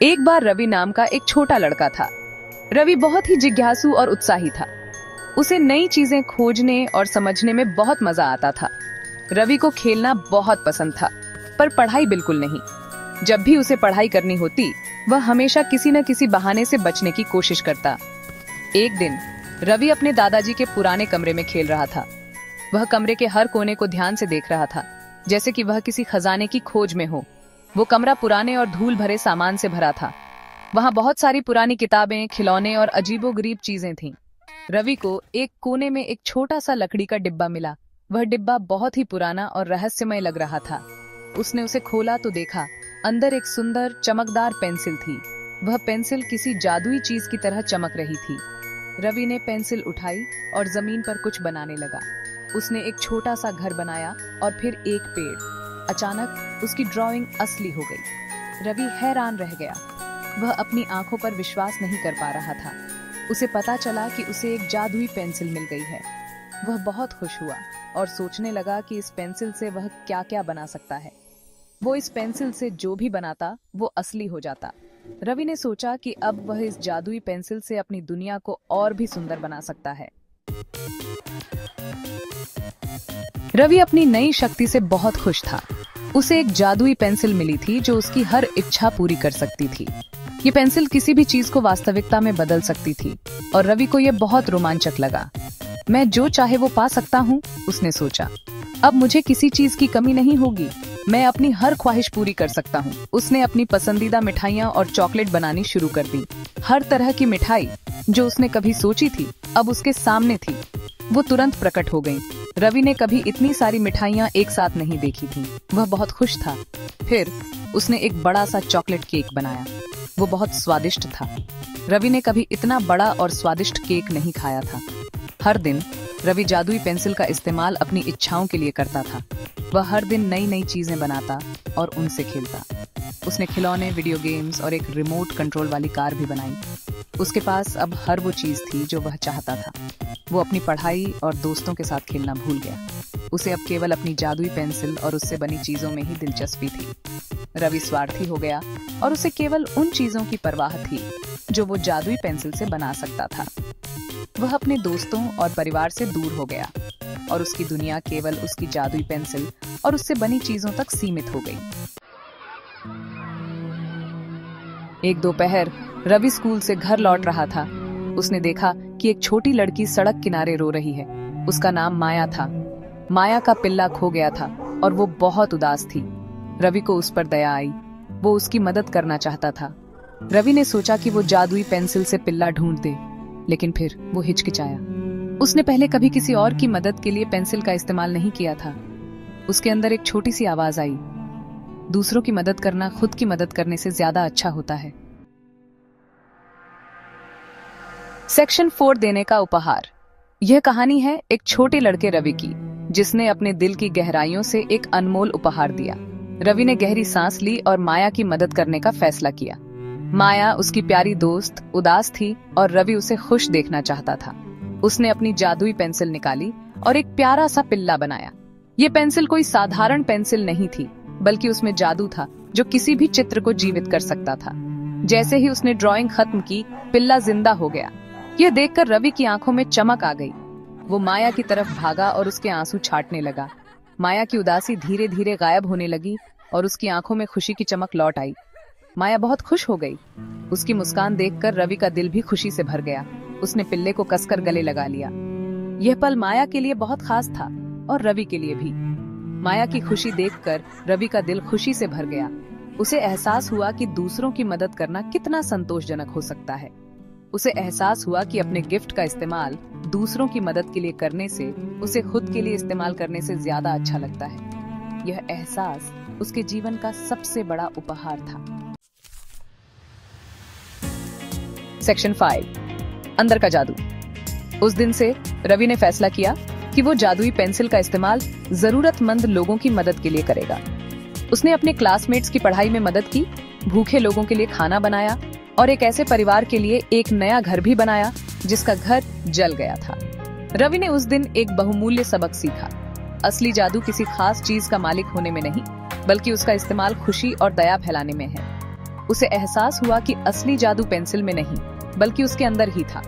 एक बार रवि नाम का एक छोटा लड़का था। रवि बहुत ही जिज्ञासु और उत्साही था। उसे नई चीजें खोजने और समझने में बहुत मजा आता था। रवि को खेलना बहुत पसंद था, पर पढ़ाई बिल्कुल नहीं। जब भी उसे पढ़ाई करनी होती, वह हमेशा किसी न किसी बहाने से बचने की कोशिश करता। एक दिन रवि अपने दादाजी के पुराने कमरे में खेल रहा था। वह कमरे के हर कोने को ध्यान से देख रहा था, जैसे कि वह किसी खजाने की खोज में हो। वो कमरा पुराने और धूल भरे सामान से भरा था। वहां बहुत सारी पुरानी किताबें, खिलौने और अजीबोगरीब चीजें थीं। रवि को एक कोने में एक छोटा सा लकड़ी का डिब्बा मिला। वह डिब्बा बहुत ही पुराना और रहस्यमय लग रहा था। उसने उसे खोला तो देखा, अंदर एक सुंदर चमकदार पेंसिल थी। वह पेंसिल किसी जादुई चीज की तरह चमक रही थी। रवि ने पेंसिल उठाई और जमीन पर कुछ बनाने लगा। उसने एक छोटा सा घर बनाया और फिर एक पेड़। अचानक उसकी ड्राइंग असली हो गई। रवि हैरान रह गया। वह अपनी आंखों पर विश्वास नहीं कर पा रहा था। उसे पता चला कि उसे एक जादुई पेंसिल मिल गई है। वह बहुत खुश हुआ और सोचने लगा कि इस पेंसिल से वह क्या क्या बना सकता है। वो इस पेंसिल से जो भी बनाता वो असली हो जाता। रवि ने सोचा कि अब वह इस जादुई पेंसिल से अपनी दुनिया को और भी सुंदर बना सकता है। रवि अपनी नई शक्ति से बहुत खुश था। उसे एक जादुई पेंसिल मिली थी जो उसकी हर इच्छा पूरी कर सकती थी। ये पेंसिल किसी भी चीज को वास्तविकता में बदल सकती थी और रवि को यह बहुत रोमांचक लगा। मैं जो चाहे वो पा सकता हूँ, उसने सोचा। अब मुझे किसी चीज की कमी नहीं होगी। मैं अपनी हर ख्वाहिश पूरी कर सकता हूँ। उसने अपनी पसंदीदा मिठाइयाँ और चॉकलेट बनानी शुरू कर दी। हर तरह की मिठाई जो उसने कभी सोची थी, अब उसके सामने थी। वो तुरंत प्रकट हो गई। रवि ने कभी इतनी सारी मिठाइयाँ एक साथ नहीं देखी थी। वह बहुत खुश था। फिर उसने एक बड़ा सा चॉकलेट केक बनाया। वो बहुत स्वादिष्ट था। रवि ने कभी इतना बड़ा और स्वादिष्ट केक नहीं खाया था। हर दिन रवि जादुई पेंसिल का इस्तेमाल अपनी इच्छाओं के लिए करता था। वह हर दिन नई नई चीजें बनाता और उनसे खेलता। उसने खिलौने, वीडियो गेम्स और एक रिमोट कंट्रोल वाली कार भी बनाई। उसके पास अब हर वो चीज थी जो वह चाहता था। वो अपनी पढ़ाई और दोस्तों के साथ खेलना भूल गया। उसे अब केवल अपनी जादुई पेंसिल और उससे बनी चीजों में ही दिलचस्पी थी। रवि स्वार्थी हो गया और उसे केवल उन चीजों की परवाह थी जो वो जादुई पेंसिल से बना सकता था। वह अपने दोस्तों और परिवार से दूर हो गया और उसकी दुनिया केवल उसकी जादुई पेंसिल और उससे बनी चीजों तक सीमित हो गई। एक दोपहर रवि स्कूल से घर लौट रहा था। उसने देखा कि एक छोटी लड़की सड़क किनारे रो रही है। उसका नाम माया था। माया का पिल्ला खो गया था और वो बहुत उदास थी। रवि को उस पर दया आई। वो उसकी मदद करना चाहता था। रवि ने सोचा कि वो जादुई पेंसिल से पिल्ला ढूंढ दे, लेकिन फिर वो हिचकिचाया। उसने पहले कभी किसी और की मदद के लिए पेंसिल का इस्तेमाल नहीं किया था। उसके अंदर एक छोटी सी आवाज आई, दूसरों की मदद करना खुद की मदद करने से ज्यादा अच्छा होता है। सेक्शन 4 देने का उपहार। यह कहानी है एक छोटे लड़के रवि की, जिसने अपने दिल की गहराइयों से एक अनमोल उपहार दिया। रवि ने गहरी सांस ली और माया की मदद करने का फैसला किया। माया उसकी प्यारी दोस्त उदास थी और रवि उसे खुश देखना चाहता था। उसने अपनी जादुई पेंसिल निकाली और एक प्यारा सा पिल्ला बनाया। ये पेंसिल कोई साधारण पेंसिल नहीं थी, बल्कि उसमें जादू था जो किसी भी चित्र को जीवित कर सकता था। जैसे ही उसने ड्राइंग खत्म की, पिल्ला जिंदा हो गया। यह देखकर रवि की आंखों में चमक आ गई। वो माया की तरफ भागा और उसके आंसू छाटने लगा। माया की उदासी धीरे धीरे गायब होने लगी और उसकी आंखों में खुशी की चमक लौट आई। माया बहुत खुश हो गई। उसकी मुस्कान देखकर रवि का दिल भी खुशी से भर गया। उसने पिल्ले को कसकर गले लगा लिया। यह पल माया के लिए बहुत खास था और रवि के लिए भी। माया की खुशी देखकर रवि का दिल खुशी से भर गया। उसे एहसास हुआ कि दूसरों की मदद करना कितना संतोषजनक हो सकता है। उसे एहसास हुआ कि अपने गिफ्ट का इस्तेमाल दूसरों की मदद के लिए करने से उसे खुद के लिए इस्तेमाल करने से ज्यादा अच्छा लगता है। यह एहसास उसके जीवन का सबसे बड़ा उपहार था। सेक्शन 5 अंदर का जादू। उस दिन से रवि ने फैसला किया कि वो जादुई पेंसिल का इस्तेमाल जरूरतमंद लोगों की मदद के लिए करेगा। उसने अपने क्लासमेट्स की पढ़ाई में मदद की, भूखे लोगों के लिए खाना बनाया और एक ऐसे परिवार के लिए एक नया घर भी बनाया जिसका घर जल गया था। रवि ने उस दिन एक बहुमूल्य सबक सीखा। असली जादू किसी खास चीज का मालिक होने में नहीं, बल्कि उसका इस्तेमाल खुशी और दया फैलाने में है। उसे एहसास हुआ कि असली जादू पेंसिल में नहीं, बल्कि उसके अंदर ही था।